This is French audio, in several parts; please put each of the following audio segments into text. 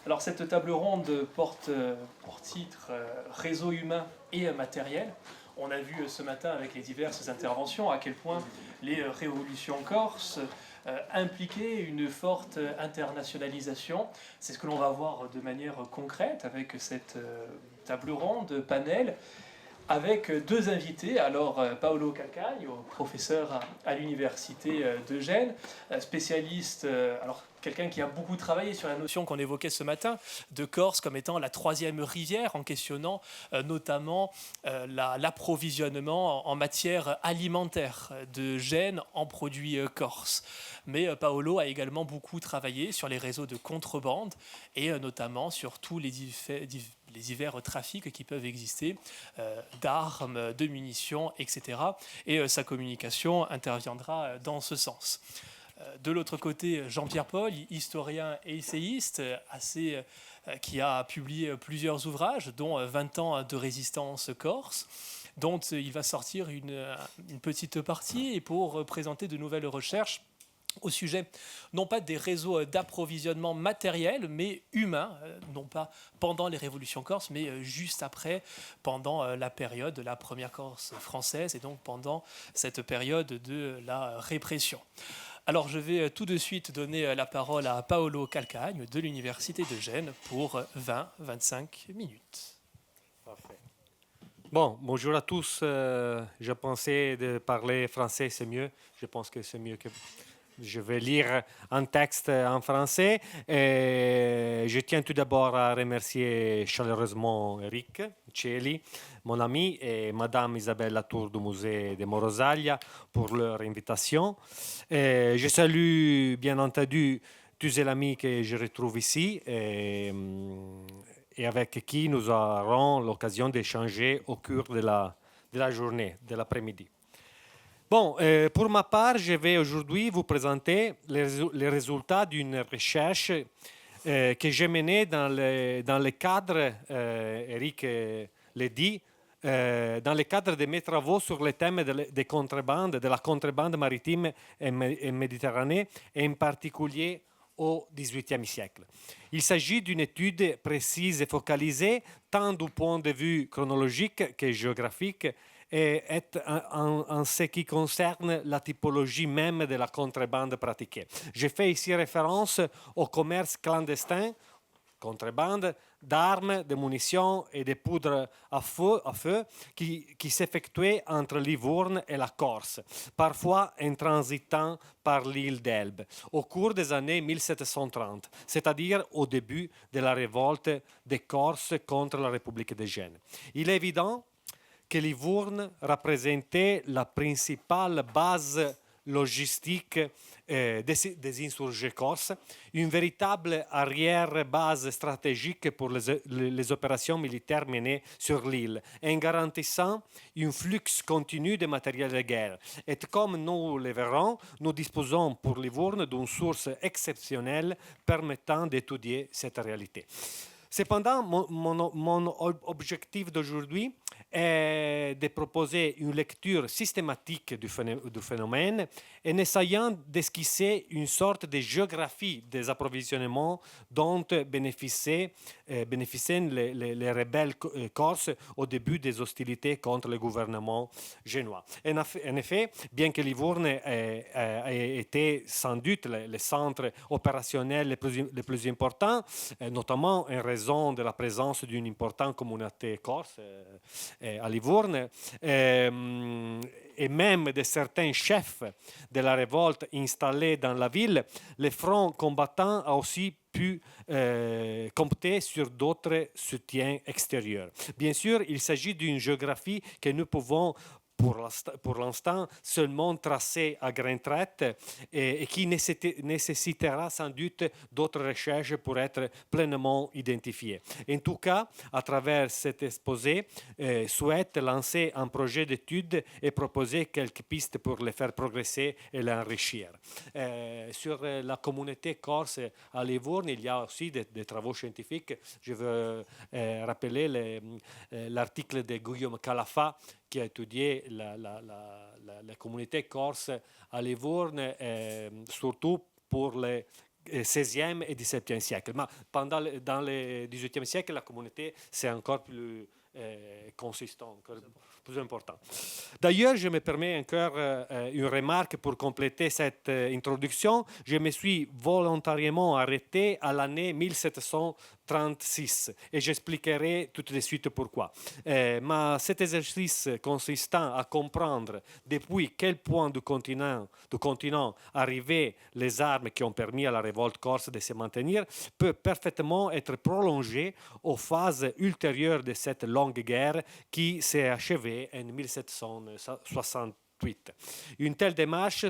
Alors cette table ronde porte pour titre Réseau humain et matériel. On a vu ce matin avec les diverses interventions à quel point les révolutions corses impliquaient une forte internationalisation. C'est ce que l'on va voir de manière concrète avec cette table ronde, panel, avec deux invités. Alors, Paolo Calcagno, professeur à l'université de Gênes, spécialiste, alors quelqu'un qui a beaucoup travaillé sur la notion qu'on évoquait ce matin de Corse comme étant la troisième rivière, en questionnant notamment l'approvisionnement en matière alimentaire de Gênes en produits corses. Mais Paolo a également beaucoup travaillé sur les réseaux de contrebande et notamment sur tous les divers trafics qui peuvent exister d'armes, de munitions, etc. Et sa communication interviendra dans ce sens. De l'autre côté, Jean-Pierre Paul, historien et essayiste, qui a publié plusieurs ouvrages, dont 20 ans de résistance corse, dont il va sortir une petite partie pour présenter de nouvelles recherches au sujet, non pas des réseaux d'approvisionnement matériel, mais humains, non pas pendant les révolutions corses, mais juste après, pendant la période de la première Corse française, et donc pendant cette période de la répression. Alors je vais tout de suite donner la parole à Paolo Calcagno de l'Université de Gênes pour 20-25 minutes. Parfait. Bon, bonjour à tous. Je pensais de parler français, c'est mieux. Je pense que c'est mieux que... Je vais lire un texte en français. Et je tiens tout d'abord à remercier chaleureusement Eric Celi, mon ami, et Madame Isabelle Latour du musée de Morosaglia pour leur invitation. Et je salue bien entendu tous les amis que je retrouve ici et avec qui nous aurons l'occasion d'échanger au cours de la journée, de l'après-midi. Bon, pour ma part, je vais aujourd'hui vous présenter les résultats d'une recherche que j'ai menée dans le cadre, Eric l'a dit, dans le cadre de mes travaux sur le thème de la contrebande maritime et méditerranée, et en particulier au XVIIIe siècle. Il s'agit d'une étude précise et focalisée tant du point de vue chronologique que géographique, et en ce qui concerne la typologie même de la contrebande pratiquée. Je fais ici référence au commerce clandestin, contrebande, d'armes, de munitions et de poudre à feu qui s'effectuait entre Livourne et la Corse, parfois en transitant par l'île d'Elbe, au cours des années 1730, c'est-à-dire au début de la révolte des Corses contre la République de Gênes. Il est évident que Livourne représentait la principale base logistique des insurgés corses, une véritable arrière-base stratégique pour les opérations militaires menées sur l'île, en garantissant un flux continu de matériel de guerre. Et comme nous le verrons, nous disposons pour Livourne d'une source exceptionnelle permettant d'étudier cette réalité. Cependant, mon objectif d'aujourd'hui est de proposer une lecture systématique du phénomène en essayant d'esquisser une sorte de géographie des approvisionnements dont bénéficiaient les rebelles corses au début des hostilités contre le gouvernement génois. En effet, bien que Livourne ait été sans doute le centre opérationnel le plus important, notamment en raison de la présence d'une importante communauté corse à Livourne, et même de certains chefs de la révolte installés dans la ville, le front combattant a aussi pu compter sur d'autres soutiens extérieurs. Bien sûr, il s'agit d'une géographie que nous pouvons pour l'instant seulement tracé à grain traite et qui nécessitera sans doute d'autres recherches pour être pleinement identifié. En tout cas, à travers cet exposé, souhaite lancer un projet d'étude et proposer quelques pistes pour le faire progresser et l'enrichir. Sur la communauté corse à Livourne, il y a aussi des travaux scientifiques. Je veux rappeler l'article de Guillaume Calafa qui a étudié la communauté corse à Livourne, surtout pour les 16e et 17e siècle. Mais dans le 18e siècle, la communauté, c'est encore plus consistant, encore plus important. D'ailleurs, je me permets encore une remarque pour compléter cette introduction. Je me suis volontairement arrêté à l'année 1736 et j'expliquerai tout de suite pourquoi. Mais cet exercice consistant à comprendre depuis quel point du continent arrivaient les armes qui ont permis à la révolte corse de se maintenir peut parfaitement être prolongé aux phases ultérieures de cette longue guerre qui s'est achevée en 1768. Une telle démarche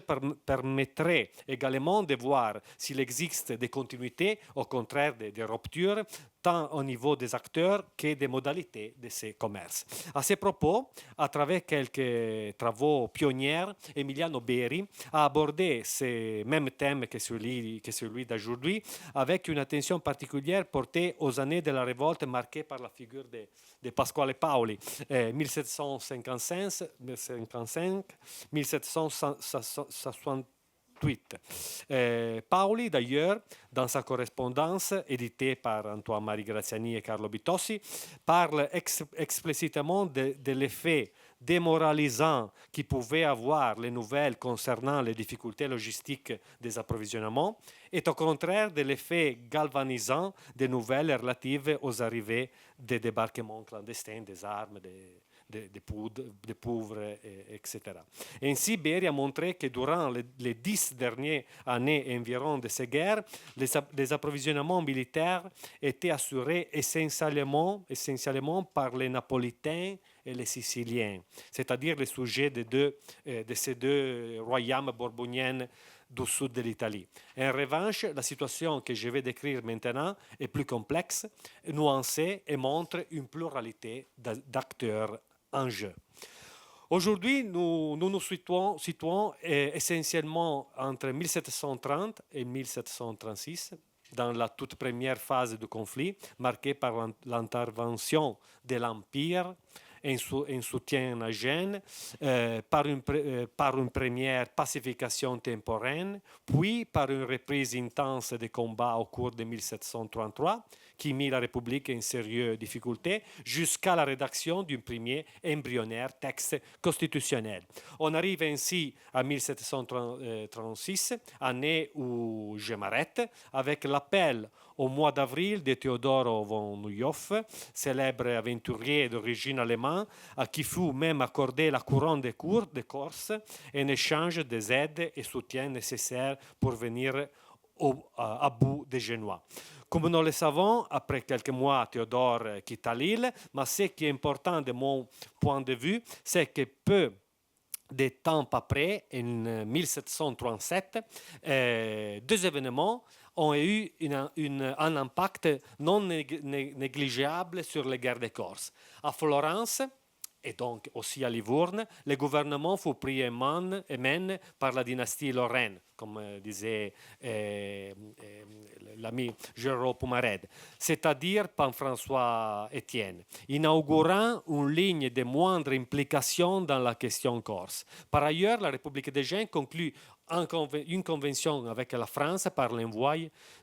permettrait également de voir s'il existe des continuités, au contraire des ruptures, tant au niveau des acteurs que des modalités de ces commerces. À ce propos, à travers quelques travaux pionniers, Emiliano Beri a abordé ces mêmes thèmes que celui d'aujourd'hui, avec une attention particulière portée aux années de la révolte marquée par la figure de Pasquale Paoli, 1755-1768. Paoli, d'ailleurs, dans sa correspondance éditée par Antoine-Marie Graziani et Carlo Bitossi, parle explicitement de l'effet démoralisant qui pouvaient avoir les nouvelles concernant les difficultés logistiques des approvisionnements et au contraire de l'effet galvanisant des nouvelles relatives aux arrivées des débarquements clandestins des armes, des pauvres, etc. Ainsi, Beri a montré que durant les 10 dernières années environ de ces guerres, les approvisionnements militaires étaient assurés essentiellement par les Napolitains et les Siciliens, c'est-à-dire les sujets de ces deux royaumes bourboniens du sud de l'Italie. En revanche, la situation que je vais décrire maintenant est plus complexe, nuancée et montre une pluralité d'acteurs en jeu. Aujourd'hui, nous nous situons essentiellement entre 1730 et 1736, dans la toute première phase du conflit, marquée par l'intervention de l'Empire en soutien à Gênes, par une première pacification temporaire, puis par une reprise intense des combats au cours de 1733, qui mit la République en sérieuse difficulté, jusqu'à la rédaction d'un premier embryonnaire texte constitutionnel. On arrive ainsi à 1736, année où je m'arrête, avec l'appel au mois d'avril de Teodoro von Neuhoff, célèbre aventurier d'origine allemande, à qui fut même accordé la couronne de Corse en échange des aides et soutiens nécessaires pour venir à bout des Génois. Comme nous le savons, après quelques mois, Théodore quitta l'île, mais ce qui est important de mon point de vue, c'est que peu de temps après, en 1737, deux événements ont eu un impact non négligeable sur les guerres de Corse. À Florence, et donc aussi à Livourne, le gouvernement fut pris en main par la dynastie Lorraine, comme disait l'ami Jérôme Poumared, c'est-à-dire par François Étienne, inaugurant une ligne de moindre implication dans la question corse. Par ailleurs, la République des Gênes conclut une convention avec la France par l'envoi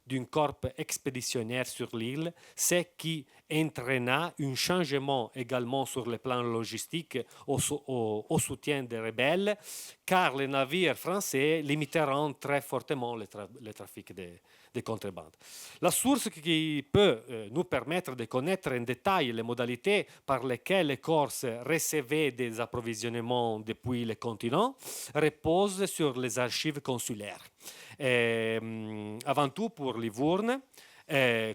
d'un corps expéditionnaire sur l'île, ce qui entraîna un changement également sur le plan logistique au soutien des rebelles, car les navires français limiteront très fortement le trafic de contrebande. La source qui peut nous permettre de connaître en détail les modalités par lesquelles les Corses recevaient des approvisionnements depuis le continent repose sur les archives consulaires. Avant tout pour Livourne,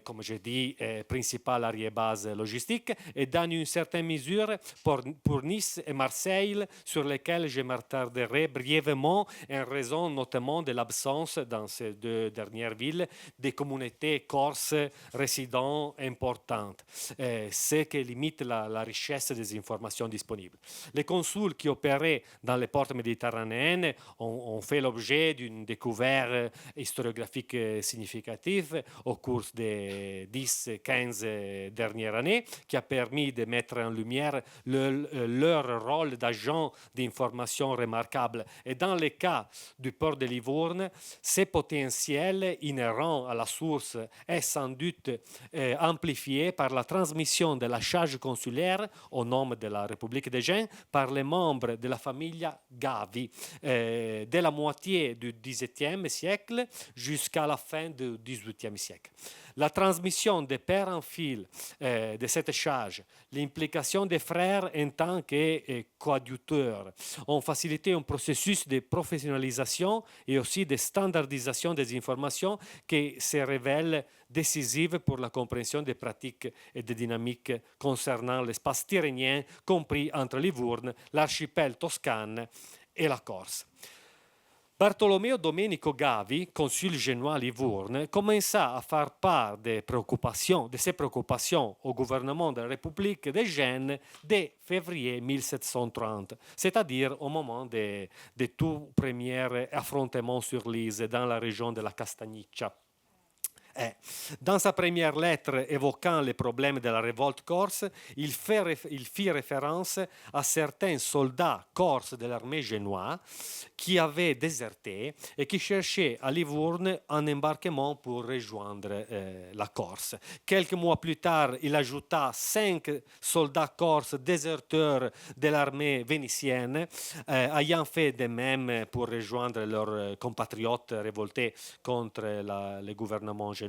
comme je dis, principale arrière-base logistique, et dans une certaine mesure pour Nice et Marseille, sur lesquels je m'attarderai brièvement en raison notamment de l'absence dans ces deux dernières villes des communautés corses résidents importantes, ce qui limite la richesse des informations disponibles. Les consuls qui opéraient dans les ports méditerranéennes ont fait l'objet d'une découverte historiographique significative au cours cours des 10-15 dernières années, qui a permis de mettre en lumière leur rôle d'agent d'information remarquable. Et dans le cas du port de Livourne, ces potentiels inhérents à la source est sans doute amplifié par la transmission de la charge consulaire au nom de la République des Gênes par les membres de la famille Gavi, dès la moitié du XVIIe siècle jusqu'à la fin du XVIIIe siècle. La transmission de père en fils de cette charge, l'implication des frères en tant que coadjuteurs ont facilité un processus de professionnalisation et aussi de standardisation des informations qui se révèlent décisives pour la compréhension des pratiques et des dynamiques concernant l'espace tyrrhénien compris entre Livourne, l'archipel toscane et la Corse. Bartolomeo Domenico Gavi, consul génois à Livourne, commença à faire part de ses préoccupations au gouvernement de la République des Gênes dès février 1730, c'est-à-dire au moment des tout premiers affrontements sur l'Ise dans la région de la Castagniccia. Dans sa première lettre évoquant les problèmes de la révolte corse, il fit référence à certains soldats corses de l'armée génoise qui avaient déserté et qui cherchaient à Livourne un embarquement pour rejoindre la Corse. Quelques mois plus tard, il ajouta 5 soldats corses déserteurs de l'armée vénitienne, ayant fait de même pour rejoindre leurs compatriotes révoltés contre le gouvernement génois.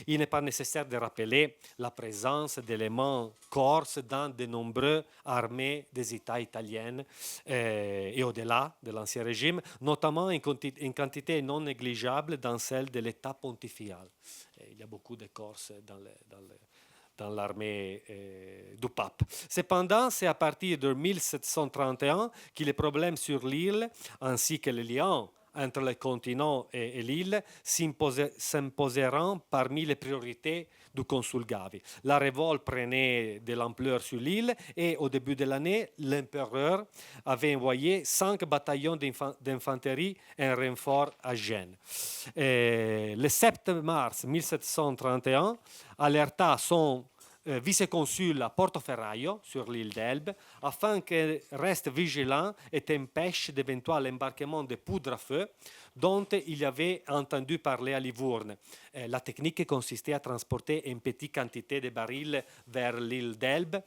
Il n'est pas nécessaire de rappeler la présence d'éléments corses dans de nombreuses armées des États italiennes et au-delà de l'Ancien Régime, notamment en quantité non négligeable dans celle de l'État pontifical. Il y a beaucoup de Corses dans l'armée du pape. Cependant, c'est à partir de 1731 que les problèmes sur l'île, ainsi que les liens entre le continent et l'île, s'imposeront parmi les priorités du consul Gavi. La révolte prenait de l'ampleur sur l'île et au début de l'année, l'empereur avait envoyé 5 bataillons d'infanterie en renfort à Gênes. Le 7 mars 1731, alerta son vice-consul à Portoferraio, sur l'île d'Elbe, afin qu'il reste vigilant et empêche d'éventuels embarquements de poudre à feu dont il avait entendu parler à Livourne. La technique consistait à transporter une petite quantité de barils vers l'île d'Elbe,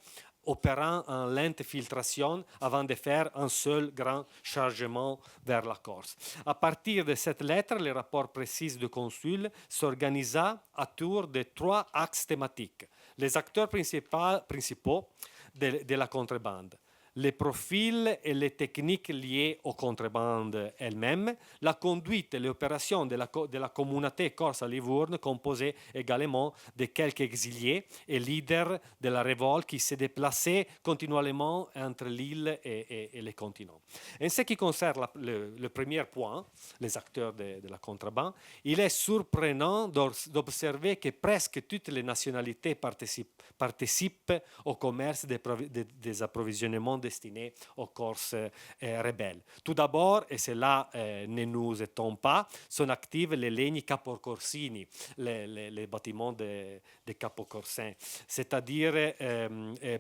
opérant en lente filtration avant de faire un seul grand chargement vers la Corse. À partir de cette lettre, le rapport précis du consul s'organisa autour de 3 axes thématiques. Les acteurs principaux de la contrebande, les profils et les techniques liées aux contrebandes elles-mêmes, la conduite et les opérations de la communauté corse à Livourne, composée également de quelques exiliés et leaders de la révolte qui se déplaçaient continuellement entre l'île et le continent. En ce qui concerne le premier point, les acteurs de la contrebande, il est surprenant d'observer que presque toutes les nationalités participent au commerce des approvisionnements destinés aux Corses rebelles. Tout d'abord, et cela ne nous étonne pas, sont actives les lignes capocorsini, les bâtiments des capocorsins, c'est-à-dire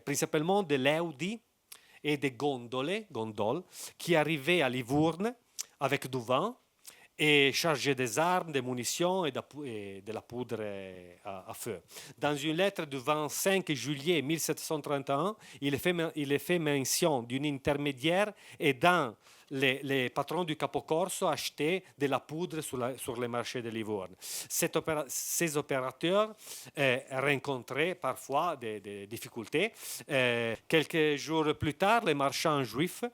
principalement de l'Eudi et des gondoles qui arrivaient à Livourne avec du vin et chargés des armes, des munitions et de la poudre à feu. Dans une lettre du 25 juillet 1731, il est fait mention d'une intermédiaire aidant les patrons du Capocorso achetaient de la poudre sur les marchés de Livourne. Ces opérateurs rencontraient parfois des difficultés. Quelques jours plus tard, les marchands juifs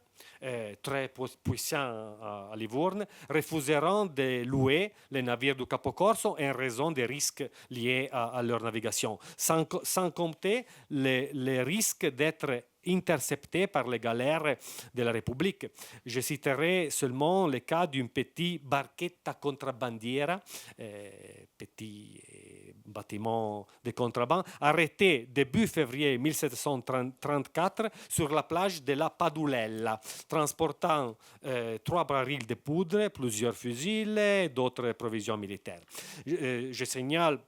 très puissants à Livourne refuseront de louer les navires du Capocorso en raison des risques liés à leur navigation, sans compter les risques d'être interceptés par les galères de la République. Je citerai seulement le cas d'une petite barchetta contrabandiera, petit bâtiment de contrebande, arrêté début février 1734 sur la plage de la Padulella, transportant 3 barils de poudre, plusieurs fusils et d'autres provisions militaires. Je signale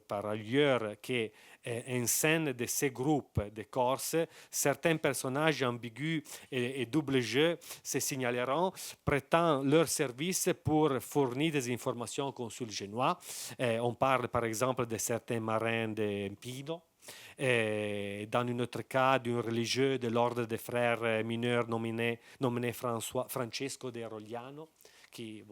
par ailleurs que en scène de ces groupes de Corses, certains personnages ambigus et double jeu se signaleront, prêtant leur service pour fournir des informations au consul génois. On parle par exemple de certains marins de Pino. Dans un autre cas, d'un religieux de l'ordre des frères mineurs nommé Francesco de Rogliano, qui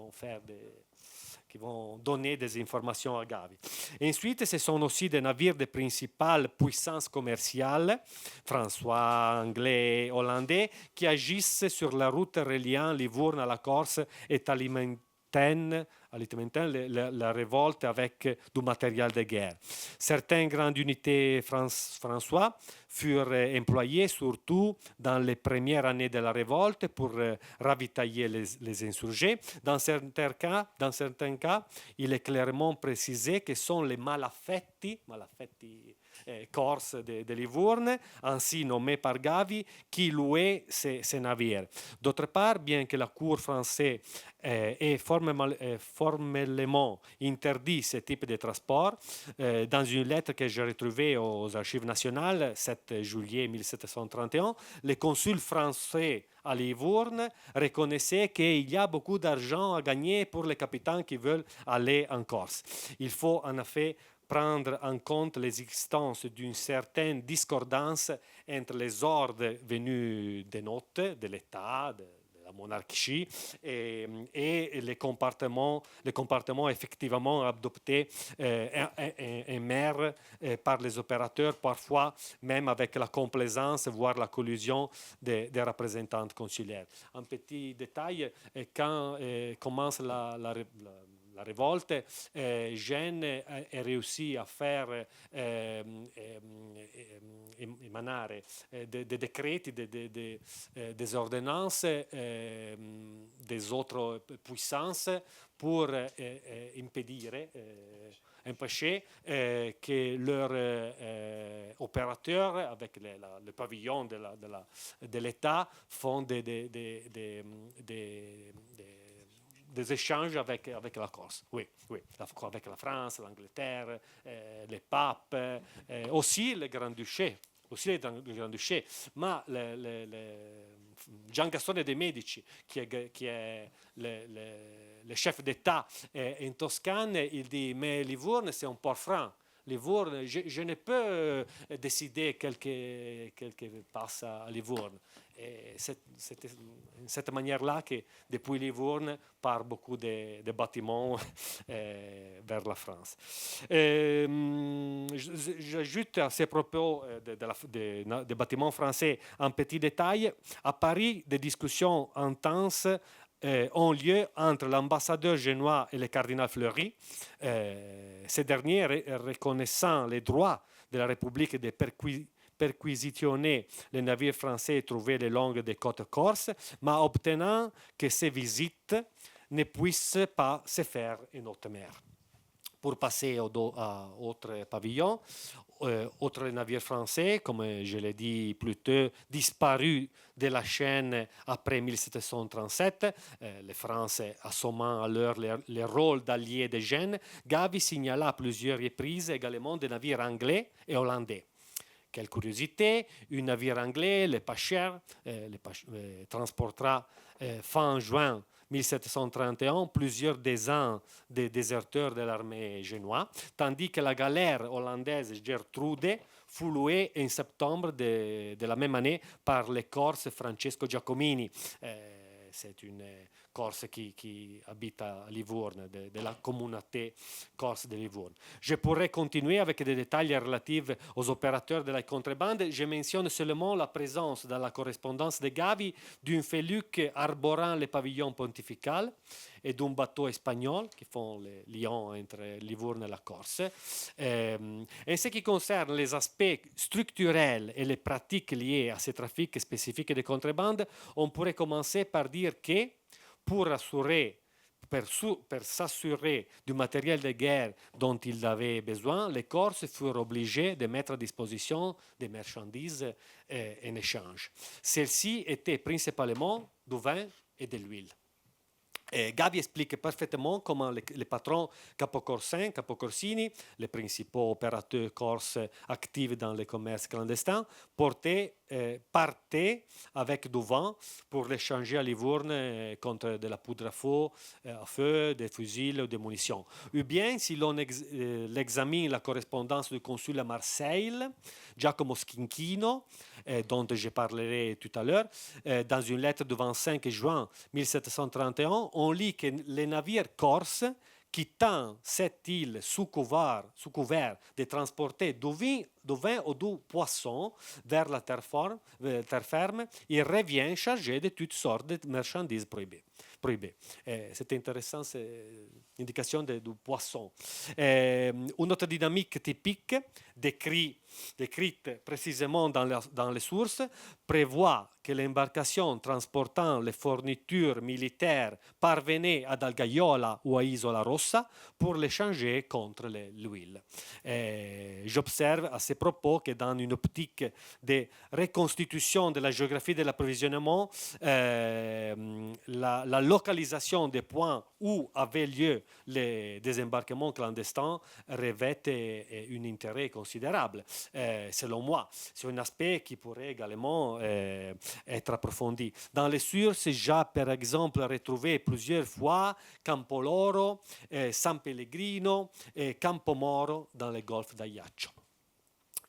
vont donner des informations à Gavi. Ensuite, ce sont aussi des navires de principales puissances commerciales, François, anglais, hollandais, qui agissent sur la route reliant Livourne à la Corse et alimentent la révolte avec du matériel de guerre. Certaines grandes unités François furent employées surtout dans les premières années de la révolte pour ravitailler les insurgés. Dans certains cas, il est clairement précisé que sont les malafetti corse de Livourne, ainsi nommés par Gavi, qui louaient ces navires. D'autre part, bien que la cour française ait formellement interdit ce type de transport, dans une lettre que j'ai retrouvée aux Archives nationales, 7 juillet 1731, le consul français à Livourne reconnaissait qu'il y a beaucoup d'argent à gagner pour les capitaines qui veulent aller en Corse. Il faut en effet prendre en compte l'existence d'une certaine discordance entre les ordres venus des notes de l'État, de la monarchie, et les comportements effectivement adoptés en mer par les opérateurs, parfois même avec la complaisance, voire la collusion des représentants consulaires. Un petit détail, quand commence la révolte, Gênes a réussi à faire émaner des décrets, des ordonnances des autres puissances pour empêcher que leurs opérateurs, avec le pavillon de l'État, font des échanges avec la Corse. Oui, avec la France, l'Angleterre, les papes, aussi le Grand-Duché. Mais Gian Gastone de' Medici, qui est le chef d'État en Toscane, il dit, mais Livourne, c'est un port franc. Livourne, je ne peux décider quelque passe à Livourne. C'est de cette manière-là que depuis Livourne part beaucoup de bâtiments vers la France. J'ajoute à ces propos des bâtiments français un petit détail. À Paris, des discussions intenses ont lieu entre l'ambassadeur génois et le cardinal Fleury. Ces derniers reconnaissant les droits de la République de perquisitionner les navires français trouvés le long des côtes corses, mais obtenant que ces visites ne puissent pas se faire en haute mer. Pour passer à autre pavillon, autre navire français, comme je l'ai dit plus tôt, disparu de la chaîne après 1737, les Français assommant alors le rôle d'alliés de Gênes, Gavi signala à plusieurs reprises également des navires anglais et hollandais. Quelle curiosité, un navire anglais, le Pacher, transportera fin juin 1731 plusieurs dizaines de déserteurs de l'armée génoise, tandis que la galère hollandaise Gertrude fut louée en septembre de la même année par le Corse Francesco Giacomini. C'est une corse qui habitent à Livourne, de la communauté corse de Livourne. Je pourrais continuer avec des détails relatifs aux opérateurs de la contrebande. Je mentionne seulement la présence dans la correspondance de Gavi d'une feluque arborant le pavillon pontifical et d'un bateau espagnol qui font les liens entre Livourne et la Corse. En ce qui concerne les aspects structurels et les pratiques liées à ces trafics spécifiques de contrebande, on pourrait commencer par dire que pour s'assurer du matériel de guerre dont ils avaient besoin, les Corses furent obligés de mettre à disposition des marchandises en échange. Celles-ci étaient principalement du vin et de l'huile. Gavi explique parfaitement comment les patrons capocorsini, les principaux opérateurs corses actifs dans le commerce clandestin, partaient avec du vin pour l'échanger à Livourne contre de la poudre à feu, des fusils ou des munitions. Ou bien, si l'on examine la correspondance du consul à Marseille, Giacomo Schicchino, dont je parlerai tout à l'heure, dans une lettre du 25 juin 1731, on lit que les navires corses quittant cette île sous couvert de transporter du vin ou du poisson vers la terre ferme, ils reviennent chargés de toutes sortes de marchandises prohibées. C'est intéressant, c'est l'indication du poisson. Une autre dynamique typique décrite précisément dans les sources prévoit que l'embarcation transportant les fournitures militaires parvenait à Dalgaiola ou à Isola Rossa pour l'échanger contre l'huile. J'observe à ce propos que dans une optique de reconstitution de la géographie de l'approvisionnement, la localisation des points où avaient lieu les désembarquements clandestins revêt un intérêt considérable. Selon moi, c'est un aspect qui pourrait également être approfondi. Dans les sources, j'ai par exemple retrouvé plusieurs fois Campoloro, San Pellegrino et Campomoro dans le golfe d'Ajaccio.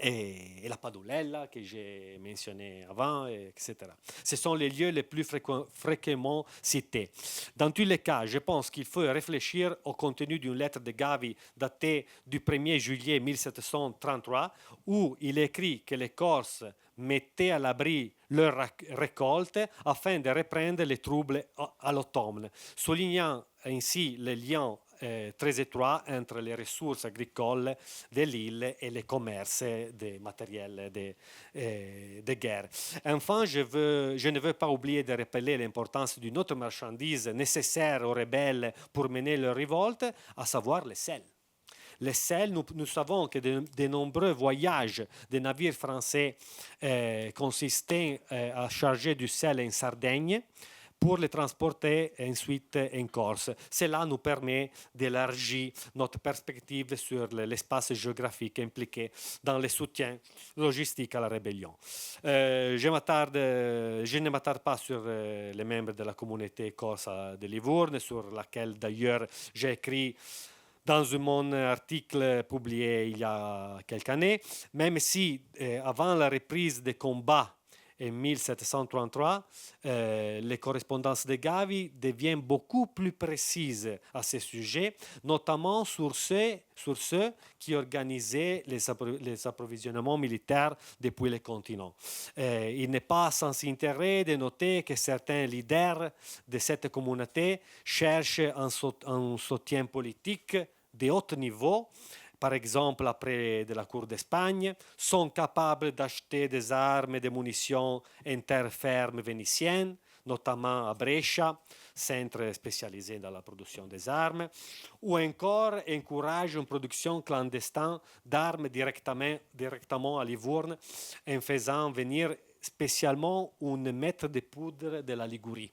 Et la Padulella que j'ai mentionné avant, etc. Ce sont les lieux les plus fréquemment cités. Dans tous les cas, je pense qu'il faut réfléchir au contenu d'une lettre de Gavi datée du 1er juillet 1733, où il écrit que les Corses mettaient à l'abri leur récolte afin de reprendre les troubles à l'automne, soulignant ainsi les liens très étroit entre les ressources agricoles de l'île et les commerces des matériels de guerre. Enfin, je ne veux pas oublier de rappeler l'importance d'une autre marchandise nécessaire aux rebelles pour mener leur révolte, à savoir le sel. Le sel, nous savons que de nombreux voyages de navires français consistaient à charger du sel en Sardaigne pour les transporter ensuite en Corse. Cela nous permet d'élargir notre perspective sur l'espace géographique impliqué dans le soutien logistique à la rébellion. Je ne m'attarde pas sur les membres de la communauté corse de Livourne, sur laquelle d'ailleurs j'ai écrit dans mon article publié il y a quelques années, même si avant la reprise des combats en 1733, les correspondances de Gavi deviennent beaucoup plus précises à ce sujet, notamment sur ceux qui organisaient les approvisionnements militaires depuis le continent. Il n'est pas sans intérêt de noter que certains leaders de cette communauté cherchent un soutien politique de haut niveau, par exemple après de la Cour d'Espagne, sont capables d'acheter des armes et des munitions en terre ferme vénitienne, notamment à Brescia, centre spécialisé dans la production des armes, ou encore encouragent une production clandestine d'armes directement à Livourne en faisant venir spécialement un maître de poudre de la Ligurie.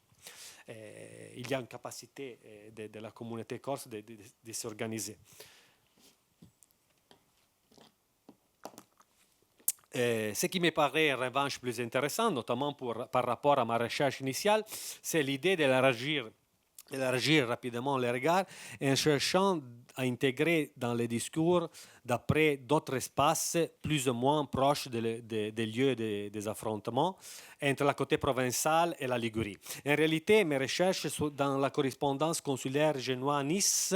Il y a une capacité de la communauté corse de s'organiser. Ce qui me paraît en revanche plus intéressant, notamment par rapport à ma recherche initiale, c'est l'idée d'élargir élargir rapidement les regards en cherchant à intégrer dans les discours d'après d'autres espaces plus ou moins proches des lieux des affrontements entre la côté provençale et la Ligurie. En réalité, mes recherches dans la correspondance consulaire génoise à Nice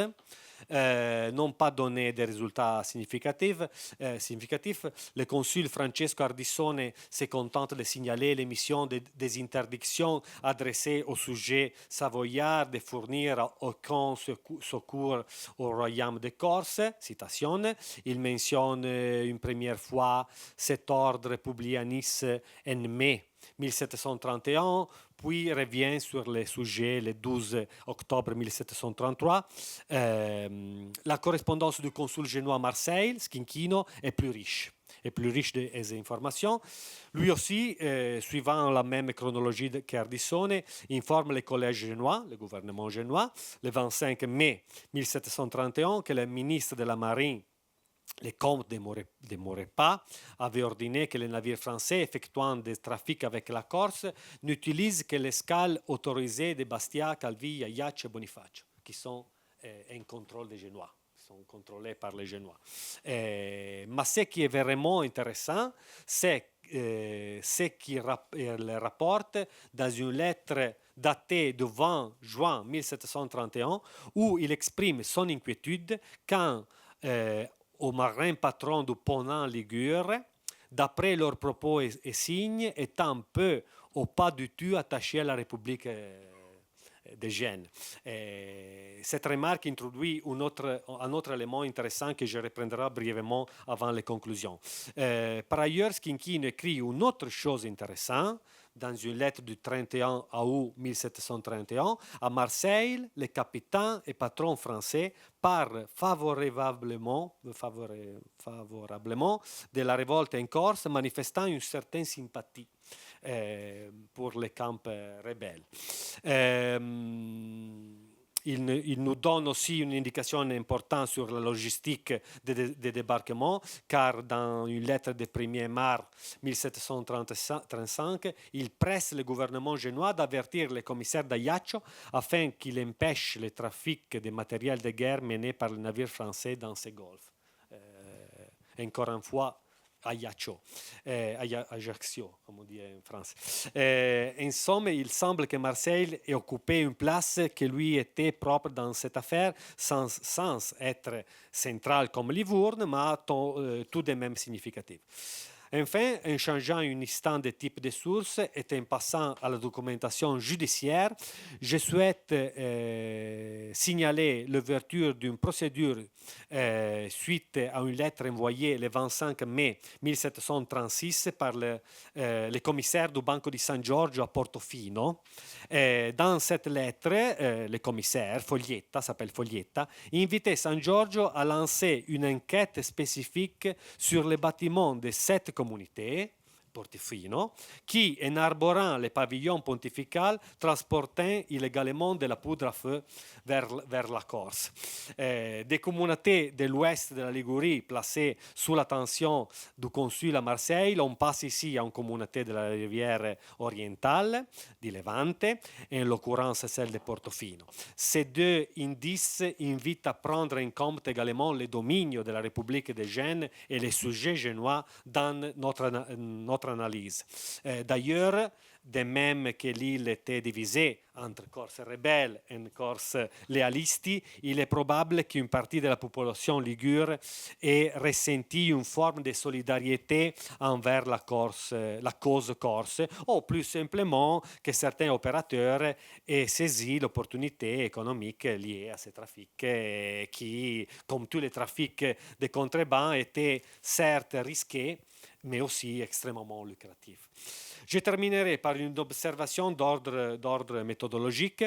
n'ont pas donné des résultats significatifs. Le consul Francesco Ardissone se contente de signaler l'émission des interdictions adressées au sujet savoyard de fournir aucun secours au royaume de Corse. Citation. Il mentionne une première fois cet ordre publié à Nice en mai 1731, puis revient sur le sujet le 12 octobre 1733. La correspondance du consul génois à Marseille, Schicchino, est plus riche des informations. Lui aussi, suivant la même chronologie qu'Ardissone, informe le collège génois, le gouvernement génois, le 25 mai 1731, que le ministre de la Marine, le comte de Maurepas, avait ordonné que les navires français effectuant des trafics avec la Corse n'utilisent que l'escale autorisée de Bastia, Calvi, Ajaccio et Bonifacio, qui sont en contrôle des Génois, sont contrôlés par les Génois. Mais ce qui est vraiment intéressant, c'est ce qu'il rapporte dans une lettre datée du 20 juin 1731, où il exprime son inquiétude quand aux marins patrons du Ponant Ligure, d'après leurs propos et signes, étant peu ou pas du tout attachés à la République de Gênes. Cette remarque introduit un autre élément intéressant que je reprendrai brièvement avant les conclusions. Par ailleurs, Schicchino écrit une autre chose intéressante. Dans une lettre du 31 août 1731, à Marseille, le capitaine et patron français parlent favorablement de la révolte en Corse, manifestant une certaine sympathie pour les camps rebelles. Il nous donne aussi une indication importante sur la logistique des débarquements, car dans une lettre de 1er mars 1735, il presse le gouvernement génois d'avertir le commissaire d'Ajaccio afin qu'il empêche le trafic de matériel de guerre mené par les navires français dans ces golfes. Encore une fois, Ajaccio, comme on dit en France. En somme, il semble que Marseille ait occupé une place qui lui était propre dans cette affaire, sans être centrale comme Livourne, mais tout de même significative. Enfin, en changeant un instant de type de source et en passant à la documentation judiciaire, je souhaite signaler l'ouverture d'une procédure suite à une lettre envoyée le 25 mai 1736 par le commissaire du Banco di San Giorgio à Portofino. Dans cette lettre, le commissaire, s'appelle Foglietta, invitait San Giorgio à lancer une enquête spécifique sur les bâtiments de cette communauté, Portofino, qui, en arborant le pavillon pontifical, transportaient illégalement de la poudre à feu vers la Corse. Des communautés de l'ouest de la Ligurie placées sous l'attention du consul à Marseille, on passe ici à une communauté de la rivière orientale, di Levante, en l'occurrence celle de Portofino. Ces deux indices invitent à prendre en compte également le dominio de la République de Gênes et les sujets génois dans notre analyse. D'ailleurs, de même que l'île était divisée entre Corse rebelles et Corse léalisti, il est probable qu'une partie de la population ligure ait ressenti une forme de solidarité envers la cause corse, ou plus simplement que certains opérateurs aient saisi l'opportunité économique liée à ces trafics qui, comme tous les trafics de contrebande, étaient certes risqués, mais aussi extrêmement lucratifs. Je terminerai par une observation d'ordre méthodologique.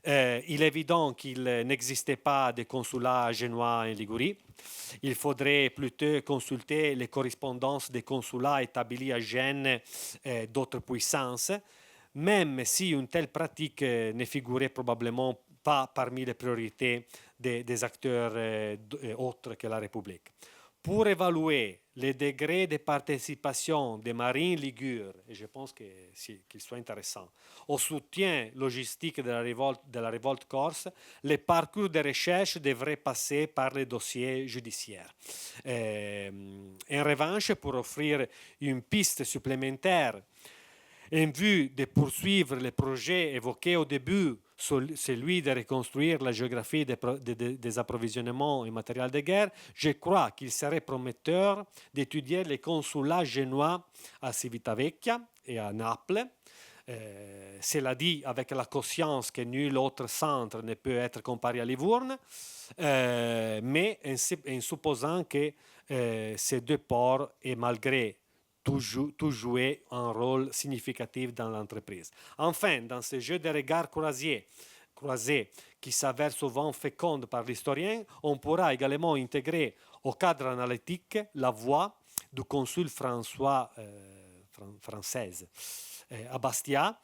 Il est évident qu'il n'existait pas de consulat génois en Ligurie. Il faudrait plutôt consulter les correspondances des consulats établis à Gênes d'autres puissances, même si une telle pratique ne figurait probablement pas parmi les priorités des acteurs autres que la République. Pour évaluer les degrés de participation des marines ligures, et je pense qu'il soit intéressant, au soutien logistique de la révolte corse, les parcours de recherche devraient passer par les dossiers judiciaires. En revanche, pour offrir une piste supplémentaire en vue de poursuivre le projet évoqué au début, celui de reconstruire la géographie des approvisionnements en matériel de guerre, je crois qu'il serait prometteur d'étudier les consulats génois à Civitavecchia et à Naples. Cela dit, avec la conscience que nul autre centre ne peut être comparé à Livourne, mais en supposant que ces deux ports, et malgré tout jouer un rôle significatif dans l'entreprise. Enfin, dans ce jeu de regards croisés qui s'avère souvent féconde par l'historien, on pourra également intégrer au cadre analytique la voix du consul française à Bastia,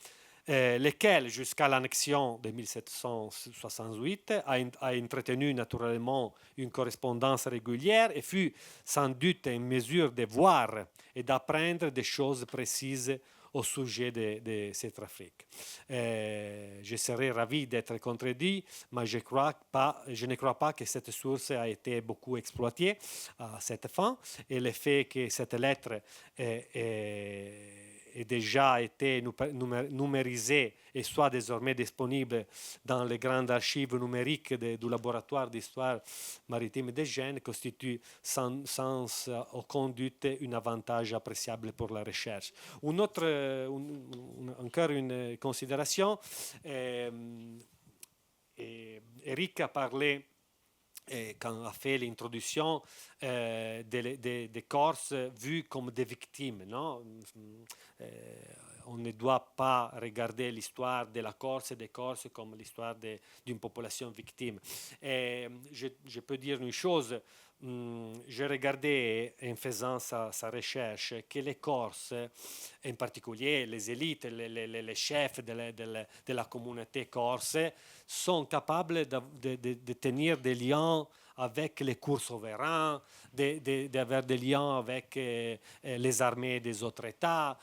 lequel, jusqu'à l'annexion de 1768, a entretenu naturellement une correspondance régulière et fut sans doute en mesure de voir et d'apprendre des choses précises au sujet de ces trafics. Je serais ravi d'être contredit, mais je ne crois pas que cette source a été beaucoup exploitée à cette fin, et le fait que cette lettre ait déjà été numérisée et soit désormais disponible dans les grandes archives numériques du laboratoire d'histoire maritime de Gênes constitue sans aucun doute un avantage appréciable pour la recherche. Encore une considération. Eric a parlé quand on a fait l'introduction des Corses vus comme des victimes. Non? On ne doit pas regarder l'histoire de la Corse et des Corses comme l'histoire d'une population victime. Et je peux dire une chose, j'ai regardé en faisant sa recherche que les Corses, en particulier les élites, les chefs de la communauté corse, sont capables de tenir des liens avec les cours souverains, d'avoir des liens avec les armées des autres États,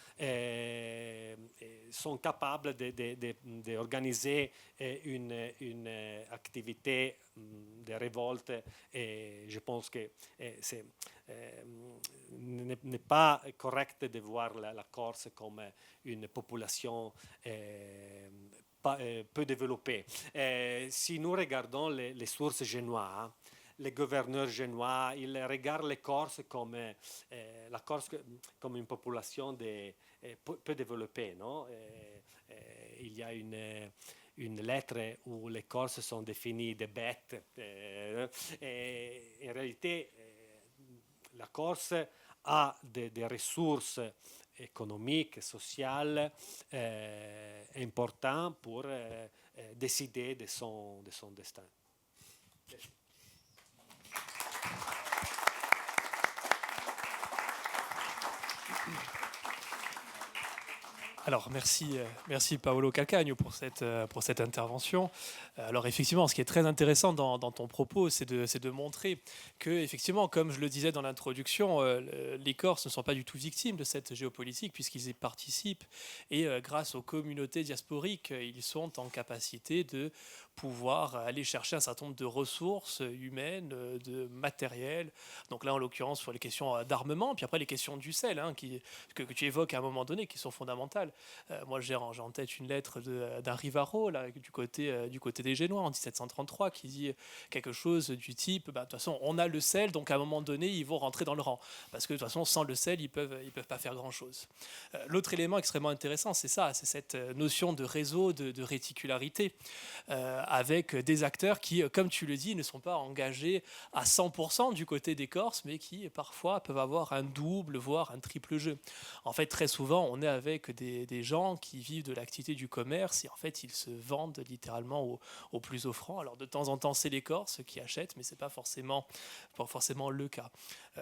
sont capables d'organiser une activité de révolte. Et je pense que n'est pas correct de voir la Corse comme une population peu développée. Si nous regardons les sources génoises, les gouverneurs génois, ils regardent les Corses comme la Corse comme une population peu développée. Non? Il y a une lettre où les Corses sont définis des bêtes. Et en réalité, la Corse a des ressources économiques, sociales importantes pour décider de son destin. Alors merci Paolo Calcagno pour cette intervention. Alors effectivement, ce qui est très intéressant dans ton propos, c'est de montrer que effectivement, comme je le disais dans l'introduction, les Corses ne sont pas du tout victimes de cette géopolitique puisqu'ils y participent et grâce aux communautés diasporiques, ils sont en capacité de pouvoir aller chercher un certain nombre de ressources humaines, de matériel. Donc là, en l'occurrence, sur les questions d'armement, puis après les questions du sel, que tu évoques à un moment donné, qui sont fondamentales. Moi, j'ai en tête une lettre d'un Rivaro, là, du côté des Génois, en 1733, qui dit quelque chose du type, de toute façon, on a le sel, donc à un moment donné, ils vont rentrer dans le rang. Parce que de toute façon, sans le sel, ils peuvent pas faire grand-chose. L'autre élément extrêmement intéressant, c'est cette notion de réseau, de réticularité, avec des acteurs qui, comme tu le dis, ne sont pas engagés à 100% du côté des Corses, mais qui parfois peuvent avoir un double, voire un triple jeu. En fait, très souvent, on est avec des gens qui vivent de l'activité du commerce et en fait, ils se vendent littéralement au plus offrant. Alors, de temps en temps, c'est les Corses qui achètent, mais ce n'est pas forcément le cas.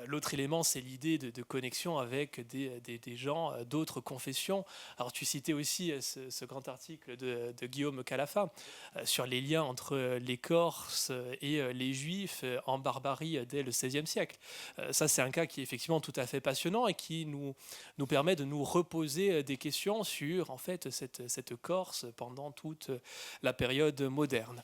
L'autre élément, c'est l'idée de connexion avec des gens d'autres confessions. Alors tu citais aussi ce grand article de Guillaume Calafa sur les liens entre les Corses et les Juifs en Barbarie dès le XVIe siècle. Ça, c'est un cas qui est effectivement tout à fait passionnant et qui nous permet de nous reposer des questions sur en fait cette Corse pendant toute la période moderne.